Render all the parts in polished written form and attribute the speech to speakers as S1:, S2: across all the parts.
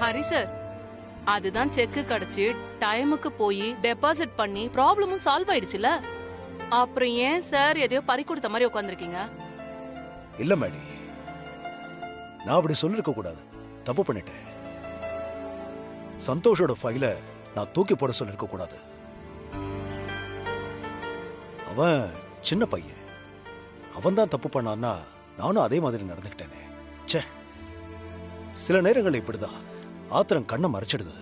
S1: Hari sir, அதுதான் check கிடைச்சு டைமுக்கு போய் டெபாசிட் பண்ணி ப்ராப்ளமும் சால்வ் ஆயிடுச்சுல. அப்புறம் ஏன் சார் எதையோ பறி கொடுத்த மாதிரி உட்காந்துருக்கீங்க?
S2: இல்ல மேடி, நான் அப்படி சொல்லிருக்க கூடாது. தப்பு பண்ணிட்டேன். சந்தோஷோட ஃபைல நான் தூக்கி போட சொல்லிருக்க கூடாது. அவன் சின்ன பையன், அவன் தான் தப்பு பண்ணான்னா நானும் அதே மாதிரி நடந்துக்கிட்டேனே. ச்சே, சில நேரங்கள் இப்படிதான் ஆத்திரம் கண்ணை மறைச்சிடுது.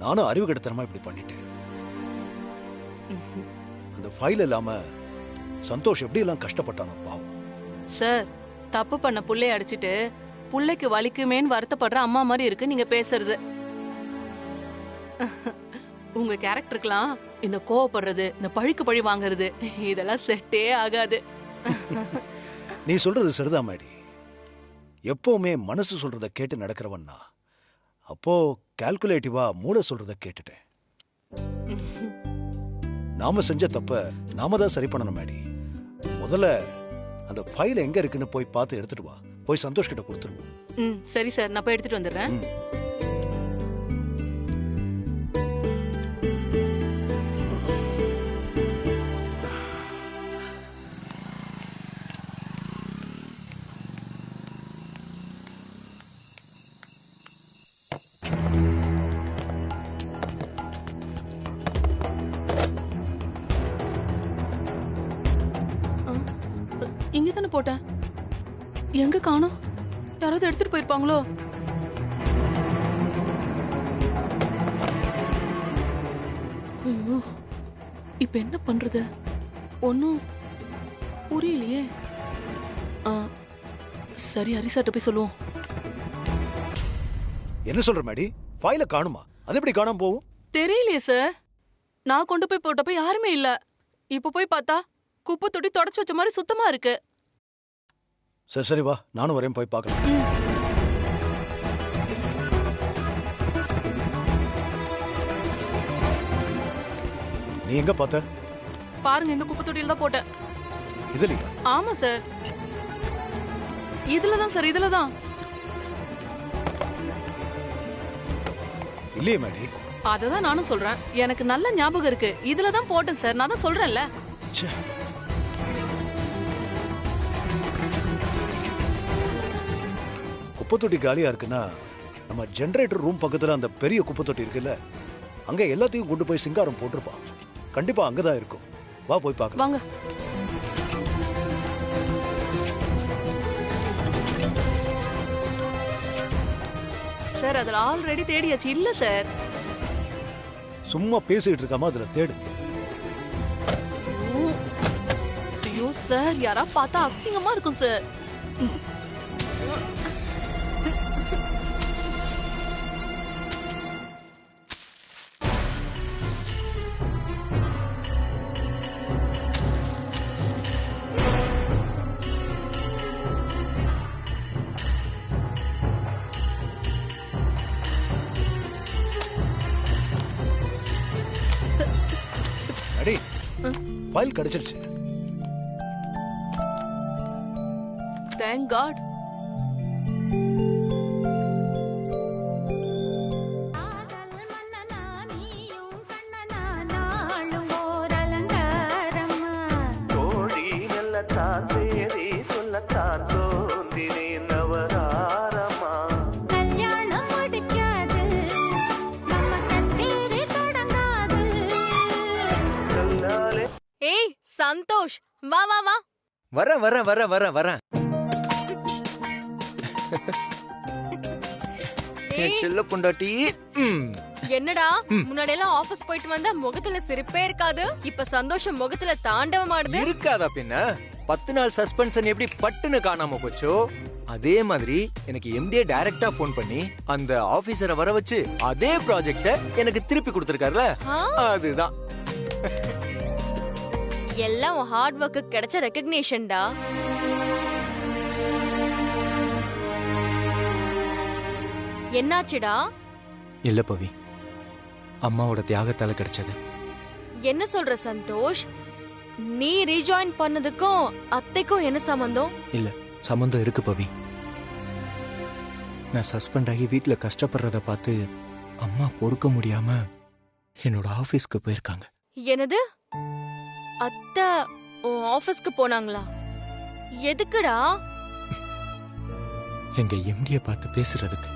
S2: நானும் அறிவு கெடுத்தனமா இப்படி பண்ணிட்டேன். அந்த ஃபைல் இல்லாம சந்தோஷ் எப்படி எல்லாம் கஷ்டப்பட்டானோ பாவம்.
S1: சார், தப்பு பண்ண புள்ளைய அடிச்சிட்டு புள்ளைக்கு வலிக்குமேன்னு வருத்தப்படுற அம்மா மாதிரி இருக்கு நீங்க பேசுறது. உங்க கேரக்டருக்குலாம் இந்த கோவப்படுறது, இந்த பழிக்கு பழி வாங்குறது இதெல்லாம் செட்டே ஆகாது.
S2: நீ சொல்றது சரிதான் மேடி. எப்பவுமே மனசு சொல்றத கேட்டு நடக்கிறவன்னா, அப்போ கால்குலேட்டிவா மூளை சொல்றத கேட்டுட்டேன். நாம செஞ்ச தப்ப நாம தான் சரி பண்ணணும் மேடி. முதல்ல அந்த ஃபைல் எங்க இருக்குன்னு போய் பார்த்து எடுத்துட்டு வா. போய் சந்தோஷ் கிட்ட கொடுத்துருவோம்.
S1: சரி சார், நான் போய் எடுத்துட்டு வந்துடுறேன். இங்கதானே போட்டேன், எங்க காணோம்? யாராவது எடுத்துட்டு போயிருப்பாங்களோ? ஐயோ, இப்ப என்ன பண்றது? ஒன்னும் புரியலையே. சரி, ஹரிசாட்ட போய் சொல்லுவோம்.
S2: என்ன சொல்ற மேடி? ஃபைல காணுமா? அது எப்படி காணாம போகும்?
S1: தெரியலையே சார், நான் கொண்டு போய் போட்டப்ப யாருமே இல்ல. இப்ப போய் பார்த்தா குப்பை தொட்டி தொடச்சு வச்ச மாதிரி சுத்தமா இருக்கு.
S2: சரி சரி, வா, நானும் வரேன், போய் பார்க்கலாம். நீ எங்க பார்த்த?
S1: பாருங்க, இந்த குப்பை தொட்டியில தான் போட்டேன்.
S2: இதுலயா?
S1: ஆமா சார், இதுலதான் சார், இதுலதான்.
S2: இல்லையே மேடி.
S1: அததான் நானும் சொல்றேன், எனக்கு நல்ல ஞாபகம் இருக்கு. இதுலதான் போட்டேன் சார், நான் தான் சொல்றேன்ல.
S2: குப்பை தொட்டி காலியா இருக்குன்னா நம்ம ஜெனரேட்டர் ரூம் பக்கத்துல அந்த பெரிய குப்பை தொட்டி இருக்குல்ல, அங்க எல்லாத்தையும் கொண்டு போய் சிங்காரம் போட்டிருப்பான். கண்டிப்பா அங்கதான் இருக்கும். வா, போய் பார்க்கலாம்.
S1: வாங்க. சார், அதுல ஆல்ரெடி தேடியாச்சு. இல்ல சார்.
S2: சும்மா பேசிட்டு இருக்காம அதுல தேடு.
S1: ஐயோ சார், யாரா பார்த்தா அசிங்கமா இருக்கும் சார்.
S2: அடி, ஃபைல் கிடைச்சிருச்சு.
S1: Thank God. ஏய் சந்தோஷ், வா வா வா.
S3: வரேன் வரேன் வரேன் வரேன் வரேன். செல்ல பொண்டாட்டி.
S4: என்னடா, முன்னாடி எல்லாம் ஆபீஸ் போயிட்டு வந்தா முகத்துல சிரிப்பே இருக்காது, இப்ப சந்தோஷம் முகத்துல தாண்டவம் ஆடுது.
S3: இருக்காதா பின்ன? 10 நாள் சஸ்பென்ஷன் எப்படி பட்டுன்னு காணாம போச்சோ, அதே மாதிரி எனக்கு எம்டிஏ டைரக்டா போன் பண்ணி அந்த ஆபீசரை வர வச்சு அதே ப்ராஜெக்ட எனக்கு திருப்பி கொடுத்திருக்காருல, அதுதான்.
S4: எல்லாம் ஹார்ட் ஒர்க்கு கிடைச்ச ரெகக்னிஷன்டா. என்னாச்சுடா?
S3: இல்ல பவி, அம்மாவோட தியாகத்தால கிடைச்சது.
S4: என்ன சொல்ற சந்தோஷ்? நீ ரீஜாயின் பண்ணதுக்கும் அத்தைக்கும் என்ன சம்பந்தம்?
S3: இல்ல, சம்பந்தம் இருக்கு பவி. நான் சஸ்பெண்ட் ஆகி வீட்ல கஷ்டப்படுறத பார்த்து அம்மா பொறுக்க முடியாம என்னோட ஆபீஸ்க்கு போயிருக்காங்க.
S4: என்னது? அத்தை உன் ஆபீஸ்க்கு போனாங்களா? எதுக்குடா?
S3: எங்க எம்டிய பார்த்து பேசுறதுக்கு.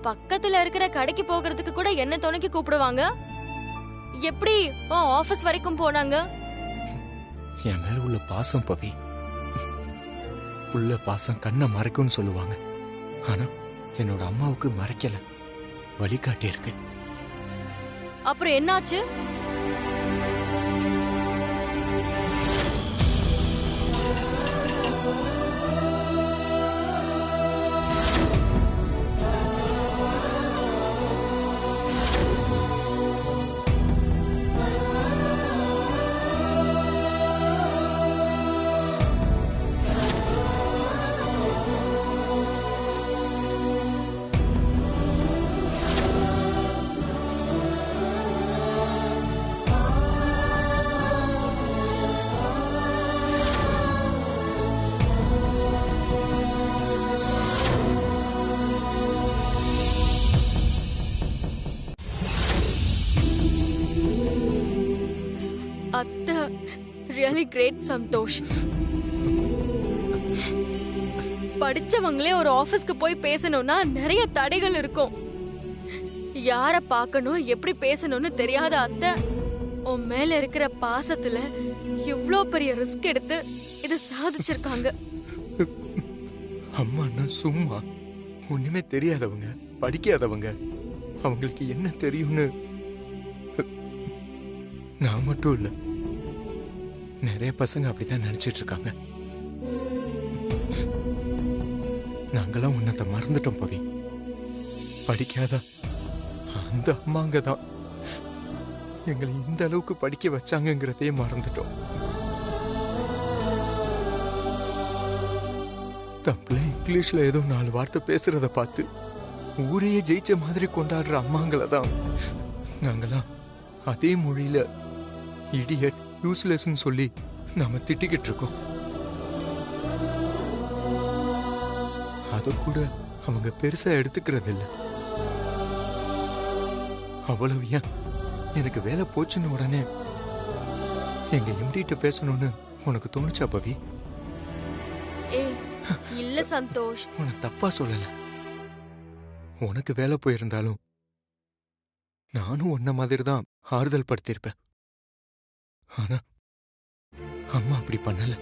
S4: பக்கத்துல இருக்கிற கடைக்கு போகிறதுக்கு கூட என்ன துணைக்கு கூப்பிடுவாங்க. எப்படி உன் ஆபீஸ் வரைக்கும் போனாங்க?
S3: என் மேல உள்ள பாசம் பவி. உள்ள பாசம் கண்ணை மறைக்கும்னு சொல்லுவாங்க. ஆனா என்னோட அம்மாவுக்கு மறைக்கல, வழிகாட்டி இருக்கு.
S4: அப்புறம் என்னாச்சு? அத்தை ரியலி கிரேட் சந்தோஷ். படிச்சவங்களே ஒரு ஆபீஸ்க்கு போய் பேசணும்னா நிறைய தடைகள் இருக்கும். யார பார்க்கணும், எப்படி பேசணும்னு தெரியாத அத்தை உன் மேல இருக்கிற பாசத்துல இவ்ளோ பெரிய ரிஸ்க் எடுத்து இத சாதிச்சிருக்காங்க.
S3: அம்மான்னா சும்மா ஒண்ணுமே தெரியாதவங்க, படிக்காதவங்க. அவங்களுக்கு என்ன தெரியும்னு நான் மட்டும் இல்ல, நிறைய பசங்க அப்படித்தான் நினைச்சிட்டு இருக்காங்க. நாங்களாம் உன்னத்தை மறந்துட்டோம் பவி. படிக்காத அந்த அம்மாங்க தான் எங்களை இந்த அளவுக்கு படிக்க வச்சாங்கங்கிறதையே மறந்துட்டோம். தப்புல இங்கிலீஷ்ல ஏதோ 4 வார்த்தை பேசுறத பார்த்து ஊரையே ஜெயிச்ச மாதிரி கொண்டாடுற அம்மாங்களை தான் நாங்களாம் அதே மொழியில இடியட், யூஸ்லெஸ்ன்னு சொல்லி நாம திட்டிக்கிட்டு இருக்கோம். அத கூட அவங்க பெருசா எடுத்துக்கிறது இல்ல. அவ்வளவு ஏன் எனக்கு வேலை போச்சுன்னு உடனே எங்க எம்டிட்ட பேசணும்னு உனக்கு தோணுச்சா பவி?
S4: ஏய் இல்ல சந்தோஷ்,
S3: உனக்கு தப்பா சொல்லல. உனக்கு வேலை போயிருந்தாலும் நானும் உன்ன மாதிரி தான் ஆறுதல் படுத்திருப்பேன். ஆனா அம்மா அப்படி பண்ணல.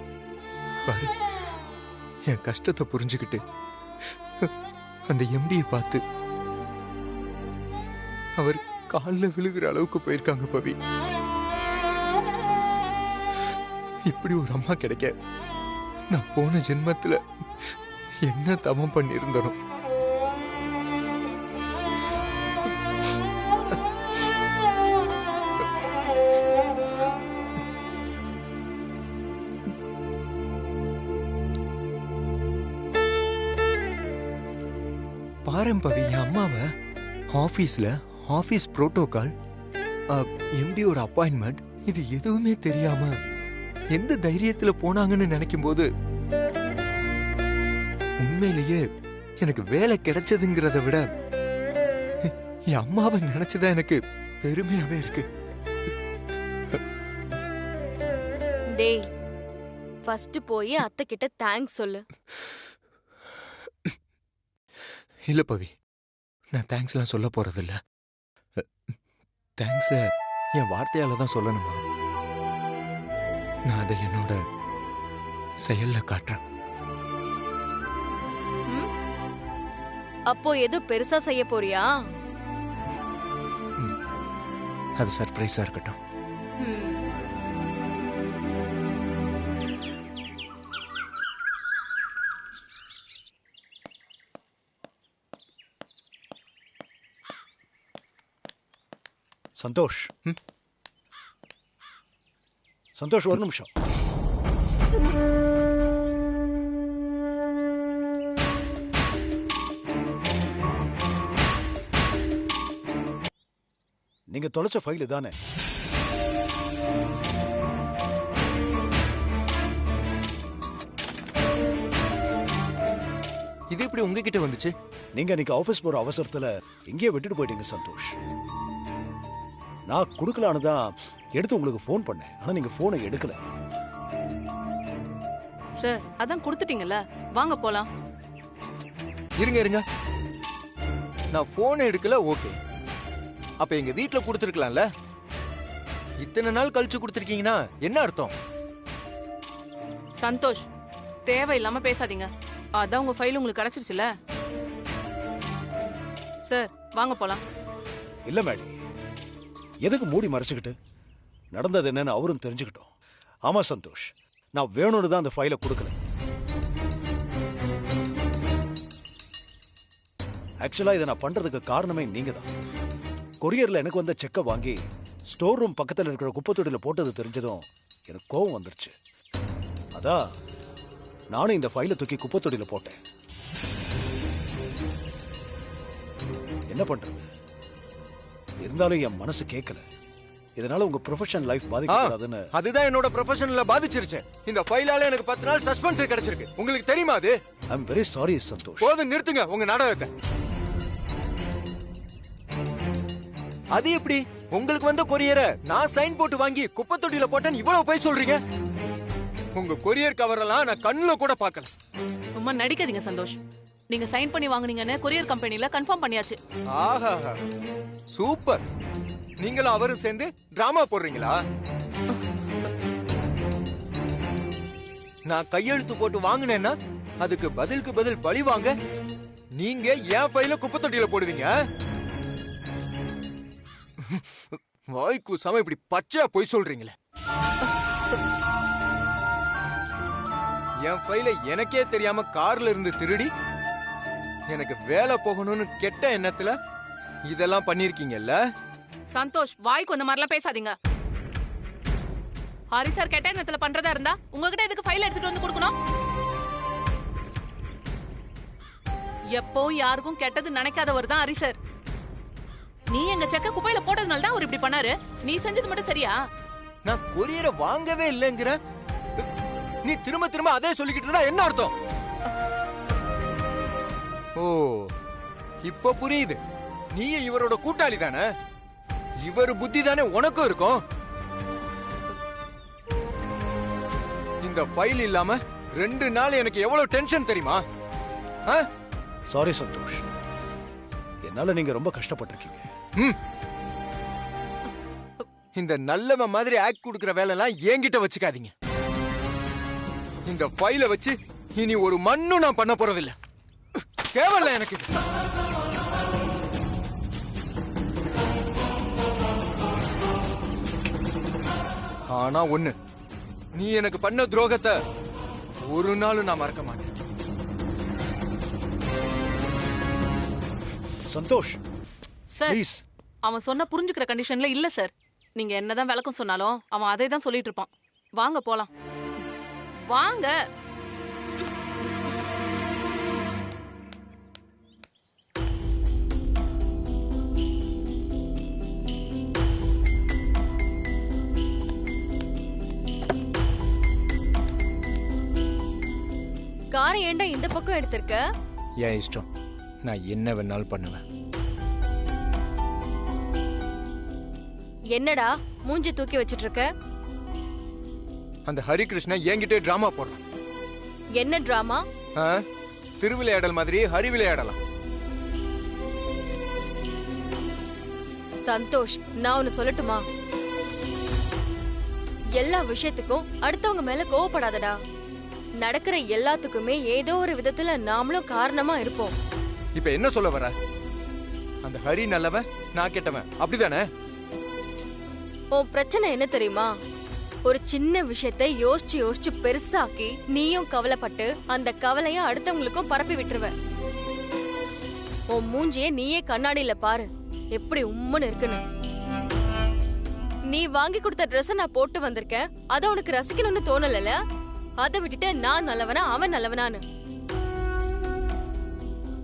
S3: பாரு, என் கஷ்டத்தை புரிஞ்சுக்கிட்டு அந்த எம்டியை பார்த்து அவர் காலில் விழுகிற அளவுக்கு போயிருக்காங்க பவி. இப்படி ஒரு அம்மா கிடைக்க நான் போன ஜென்மத்துல என்ன தவம் பண்ணியிருந்தனும். பாரம்பவி என் அம்மாவை ஆபீஸ்ல ஆபீஸ் புரோட்டோகால், எம்டியோட அப்பாயின்மெண்ட், இது எதுவுமே தெரியாம எந்த தைரியத்துல போனாங்கன்னு நினைக்கும் போது உண்மையிலேயே எனக்கு வேலை கிடைச்சதுங்கிறத விட என் அம்மாவை நினைச்சுதான் எனக்கு பெருமையாவே இருக்கு.
S4: டேய் ஃபர்ஸ்ட் போய் அத்தை கிட்ட தேங்க்ஸ் சொல்லு.
S3: இல்ல பவி, நான் தேங்க்ஸ் எல்லாம் சொல்ல போறதில்ல. தேங்க்ஸ என் வார்த்தையால தான் சொல்லணுமா? நான் அதை என்னோட செயல்ல காட்டுறேன்.
S4: அப்போ ஏதோ பெருசா செய்ய போறியா?
S3: அது சர்ப்ரைஸா இருக்கட்டும்.
S4: ம்.
S2: சந்தோஷ், சந்தோஷ் ஒரு நிமிஷம். நீங்க தொலைச்ச ஃபைல் தானே?
S3: இது எப்படி உங்ககிட்ட வந்துச்சு?
S2: நீங்க இன்னைக்கு ஆபீஸ் போற அவசரத்துல எங்கேயே விட்டுட்டு போயிட்டீங்க சந்தோஷ். நான் கொடுக்கலான்னு தான் எடுத்து உங்களுக்கு ஃபோன் பண்ணேன். ஆனா நீங்க போனை எடுக்கல.
S1: சார் அதான் கொடுத்துட்டீங்கல்ல, வாங்க போலாம்.
S3: இருங்க. நான் போன் எடுக்கல, ஓகே. அப்ப எங்க வீட்ல கொடுத்துருக்கலாம்ல. இத்தனை நாள் கழிச்சு கொடுத்துருக்கீங்கன்னா என்ன அர்த்தம்?
S1: சந்தோஷ், தேவையில்லாம பேசாதீங்க. அதான் உங்க ஃபைல் உங்களுக்கு கிடைச்சிருச்சுல. சார் வாங்க போலாம்.
S2: இல்ல மேடி, எதுக்கு மூடி மறைச்சுக்கிட்டு? நடந்தது என்னன்னு அவரும் தெரிஞ்சுக்கிட்டோம். ஆமா சந்தோஷ், நான் வேணும்னு தான் அந்த ஃபைலை கொடுக்கல. ஆக்சுவலா இதை நான் பண்றதுக்கு காரணமே நீங்க தான். கொரியர்ல எனக்கு வந்த செக்கை வாங்கி ஸ்டோர் ரூம் பக்கத்தில் இருக்கிற குப்பை தொட்டியில போட்டது தெரிஞ்சதும் எனக்கு கோவம் வந்துருச்சு. அதான் நானும் இந்த ஃபைலை தூக்கி குப்பை தொட்டியில போட்டேன். என்ன பண்றது? இருந்தாலும் என் மனசு கேட்கல. இதனால உங்க ப்ரொஃபஷனல் லைஃப் பாதிக்கக்கூடாதுன்னு.
S3: அதுதான் என்னோட ப்ரொஃபஷனல்ல பாதிச்சிருச்சு. இந்த ஃபைலால எனக்கு 10 நாள் சஸ்பென்ஸ் கிடைச்சிருக்கு. உங்களுக்கு தெரியுமா அது?
S2: ஐ அம் வெரி சாரி சந்தோஷ்.
S3: போதும், நிறுத்துங்க உங்க நாடகத்தை. அது எப்படி? உங்களுக்கு வந்த கொரியரை நான் சைன் போட்டு வாங்கி குப்பை தொட்டியில போட்டேன்னு இவ்வளவு போய் சொல்றீங்க? உங்க கொரியர் கவரெல்லாம் நான் கண்ணுல கூட பார்க்கல.
S1: சும்மா நடிக்காதீங்க சந்தோஷ். நீங்க சைன் பண்ணி வாங்குனீங்கன்னு கொரியர் கம்பெனில கன்ஃபார்ம் பண்ணியாச்சு.
S3: ஆஹா, சூப்பர். நீங்களும் அவரும் சேர்ந்து டிராமா போடுறீங்களா? நான் கையெழுத்து போட்டு வாங்கினேன்னா அதுக்கு பதிலுக்கு பதில் பழி வாங்க நீங்க என் ஃபைல குப்பை தொட்டியில போடுவீங்க. வாய்க்கு சம இப்படி பச்சையா போய் சொல்றீங்களே. என் ஃபைல எனக்கே தெரியாம கார்ல இருந்து திருடி எனக்கு வேலை போகணும்னு கெட்ட எண்ணத்துல இதெல்லாம் பண்ணிருக்கீங்கல்ல.
S1: சந்தோஷ், வாய்க்கு அந்த மாதிரிலாம் பேசாதீங்க. ஹரி சார் கெட்ட எண்ணத்துல பண்றதா இருந்தா உங்ககிட்ட எதுக்கு ஃபைல் எடுத்துட்டு வந்து கொடுக்கணும்? எப்பவும் யாருக்கும் கெட்டது நினைக்காதவர் தான் ஹரி சார். நீ எங்க செக்க குப்பையில போட்டதுனால தான் அவர் இப்படி பண்ணாரு. நீ செஞ்சது மட்டும் சரியா?
S3: நான் கொரியரை வாங்கவே இல்லைங்கிற நீ திரும்ப திரும்ப அதே சொல்லிக்கிட்டு இருந்தா என்ன அர்த்தம்? ஓ, இப்ப புரியுது. நீ இவரோட கூட்டாளி தானே. இவர் புத்தி தானே உனக்கும் இருக்கும். இந்த ஃபைல் இல்லாம 2 நாள் எனக்கு எவ்வளவு டென்ஷன் தெரியுமா?
S2: சாரி சந்தோஷ், என்னால நீங்க ரொம்ப கஷ்டப்பட்டிருக்கீங்க.
S3: இந்த நல்லவன் மாதிரி ஆக்ட் கொடுக்கிற வேலை எல்லாம் என்கிட்ட வச்சுக்காதீங்க. இந்த ஃபைலை வச்சு இனி ஒரு மண்ணும் நான் பண்ண போறதில்லை. கேவல எனக்கு. ஆனா ஒண்ணு, நீ எனக்கு பண்ண துரோகத்தை ஒரு நாளும் நான் மறக்க மாட்டேன்.
S2: Santosh
S1: sir,
S2: please.
S1: அவன் சொன்ன புரிஞ்சுக்கிற கண்டிஷன்ல இல்ல சார். நீங்க என்னதான் விளக்கம் சொன்னாலும் அவன் அதை தான் சொல்லிட்டு இருப்பான். வாங்க போலாம். வாங்க.
S4: காரை ஏன்டா இந்த பக்கம் எடுத்திருக்க?
S3: என் இஷ்டம். நான் என்ன வேணாலும் பண்ணுவேன்.
S4: என்னடா மூஞ்சி தூக்கி வச்சிட்டு இருக்க?
S3: அந்த ஹரிகிருஷ்ண என்கிட்ட டிராமா போடுறான்.
S4: என்ன டிராமா?
S3: திருவிளையாடல் மாதிரி ஹரி விளையாடலாம்.
S4: சந்தோஷ், நான் ஒன்னு சொல்லட்டுமா? எல்லா விஷயத்துக்கும் அடுத்தவங்க மேல கோவப்படாதடா. நடக்கிற எல்லாத்துக்குமே ஏதோ ஒரு விதத்துல நாமளும் காரணமா இருப்போம்.
S3: இப்ப என்ன சொல்ல வர? அந்த ஹரி நல்லவன், நான் கெட்டவன், அப்படிதானே?
S4: உன் பிரச்சனை என்ன தெரியுமா? ஒரு சின்ன விஷயத்தை யோசிச்சு யோசிச்சு பெருசாக்கி நீயும் கவலைப்பட்டு அந்த கவலைய அடுத்தவங்களுக்கும் பரப்பி விட்டுருவ. உன் மூஞ்சிய நீயே கண்ணாடியில பாரு, எப்படி உம்முன்னு இருக்குன்னு. நீ வாங்கி கொடுத்த ட்ரெஸ் நான் போட்டு வந்திருக்கேன், அத உனக்கு ரசிக்கணும்னு தோணல. அதை விட்டுட்டு நான் நல்லவனா அவன் நல்லவனான்னு.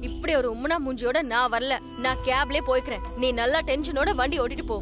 S4: இப்படி ஒரு உம்முனா மூஞ்சியோட நான் வரல. நான் கேப்லயே போய்க்கிறேன். நீ நல்லா டென்ஷனோட வண்டி ஓட்டிட்டு போ.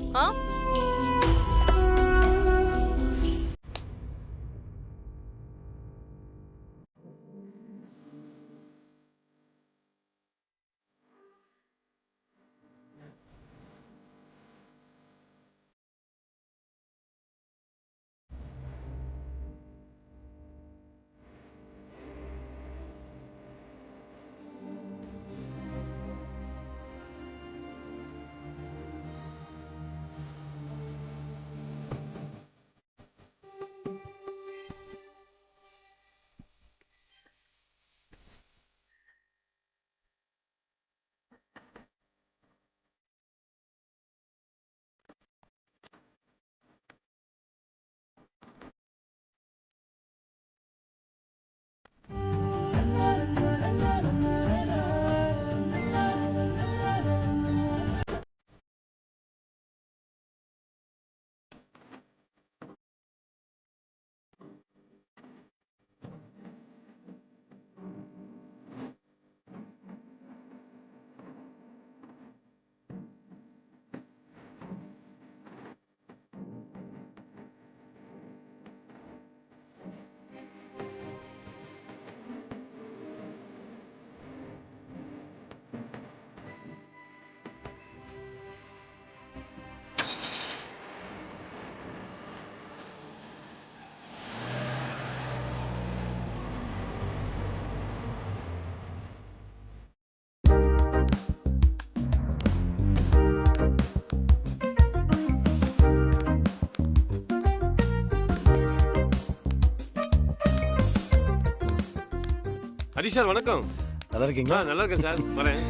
S5: ஹரி சார் வணக்கம்.
S2: நல்லா இருக்கீங்களா?
S5: நல்லா இருக்கேன் சார், வரேன்.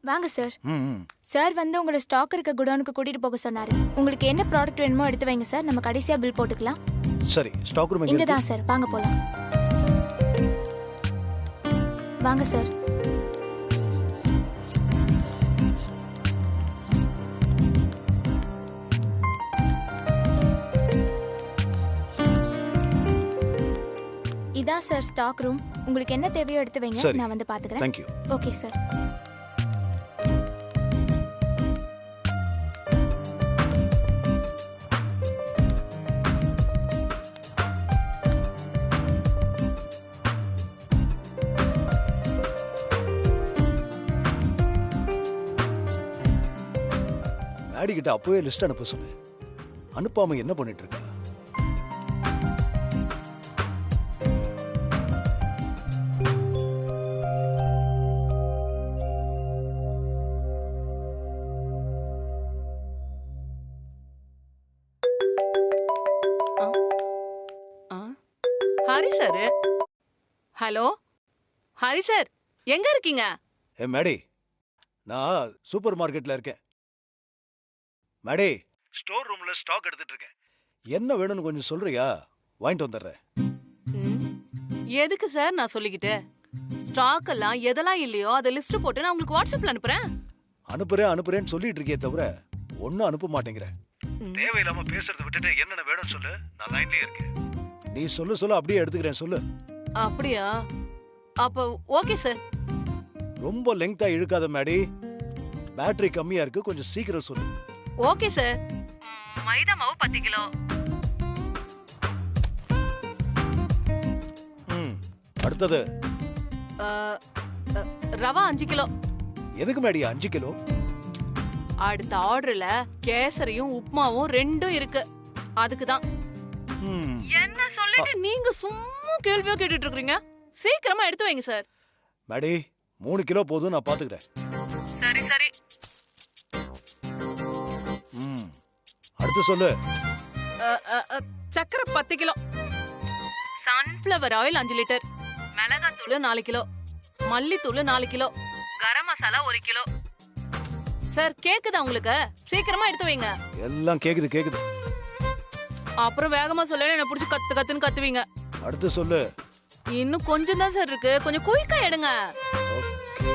S6: வாங்க சார்.
S2: ம்.
S6: சார் வந்து உங்களோட ஸ்டாக் இருக்க குடோனுக்கு கூட்டிட்டு போக சொன்னாரு. உங்களுக்கு என்ன ப்ராடக்ட் வேணுமோ எடுத்து வைங்க சார். நம்ம கடைசியா பில் போட்டுக்கலாம்.
S2: சரி, ஸ்டாக் ரூம்
S6: இங்க தான் சார். வாங்க போலாம். வாங்க சார். இதான் சார் ஸ்டாக் ரூம். உங்களுக்கு என்ன தேவையோ எடுத்து வைங்க.
S2: சரி.
S6: நான் வந்து பாத்துக்கிறேன்.
S2: Thank you.
S6: Okay sir.
S2: Maddy கிட்ட அப்பவே லிஸ்ட் அனுப்ப சொன்னேன். அனுப்பாம என்ன பண்ணிட்டு இருக்கா?
S1: Hari sir. Hello Hari sir, எங்க இருக்கீங்க?
S2: ஏ மேடி, நான் சூப்பர் மார்க்கெட்ல இருக்கேன். மேடி, ஸ்டோர் ரூம்ல ஸ்டாக் எடுத்துட்டு இருக்கேன். என்ன வேணும்னு கொஞ்சம் சொல்றியா? வாங்கிட்டு வந்துடுறேன்.
S1: ம், எதுக்கு சார் நான் சொல்லிக்கிட்டு? ஸ்டாக் எல்லாம் எதெல்லாம் இல்லையோ அதை லிஸ்ட் போட்டு நான் உங்களுக்கு வாட்ஸ்அப்ல அனுப்புறேன்.
S2: அனுப்புறேன்னு சொல்லிட்டு இருக்கே தவிர ஒன்னும் அனுப்ப மாட்டேங்கிறேன்.
S1: ம்.
S2: தேவையில்லாம பேசுறத விட்டுட்டு என்னென்ன வேணும்னு சொல்லு. நான் லைன்லயே இருக்கேன். நீ சொல்லு அப்படியே எடுத்துக்கிறேன். சொல்லு.
S1: அப்படியா? அப்ப ஓகே சார்.
S2: ரொம்ப லெங்தா இழுக்காத மேடி. பேட்டரி கம்மியா இருக்கு, கொஞ்சம் சீக்கிரம் சொல்லு.
S1: Okay sir. மைதா மாவு 10 கிலோ.
S2: அடுத்தது
S1: ரவா 5 கிலோ.
S2: எதுக்கு மேடி 5 கிலோ?
S1: அடுத்த ஆர்டர்ல கேசரியும் உப்புமாவும் ரெண்டும் இருக்கு, அதுக்கு தான்.
S2: ம்,
S1: என்ன சொல்லிட்டு நீங்க சும்மா கேள்வியா கேட்டுட்டு இருக்கீங்க? சீக்கிரமா எடுத்து வைங்க சார்.
S2: மேடி 3 கிலோ போதும், நான் பாத்துக்கிறேன்.
S1: சரி சரி.
S2: அடுத்து சொல்லு.
S1: சக்கரை 10 கிலோ. Sunflower oil 5 litre. மிளகாத்தூள் 4 கிலோ. மல்லித்தூள் 4 kilo. Garam masala 1 kilo. Sir கேக்குதா உங்களுக்கு? சீக்கிரமா எடுத்து வைங்க.
S2: எல்லாம் கேக்குது.
S1: அப்புறம் வேகமா சொல்ல என்ன புடிச்சு கத்துன்னு கத்துவீங்க.
S2: அடுத்து சொல்லு.
S1: இன்னும் கொஞ்சம் தான் சார் இருக்கு, கொஞ்சம் குயிக்கா எடுங்க.
S2: Okay.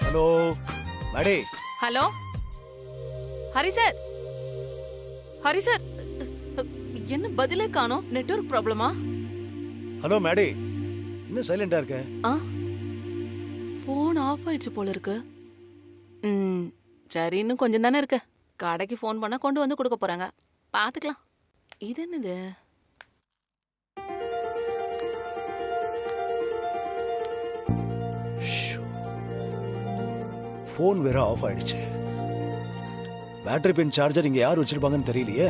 S2: Hello Maddy.
S1: Hello Hari sir. Hari sir, என்ன பதிலே காணோம்? நெட்வொர்க் ப்ராப்ளமா?
S2: ஹலோ மேடி, என்ன சைலண்டா இருக்க?
S1: போன் ஆஃப் ஆயிடுச்சு போல இருக்கு. சரி, இன்னும் கொஞ்சம் தானே இருக்கு. கடைக்கு ஃபோன் பண்ணா கொண்டு வந்து கொடுக்க போறாங்க, பாத்துக்கலாம். இது என்னது?
S2: போன் வேற ஆஃப் ஆயிடுச்சு. பேட்டரி பின் சார்ஜர் இங்க யார் வச்சிருப்பாங்கன்னு தெரியலையே.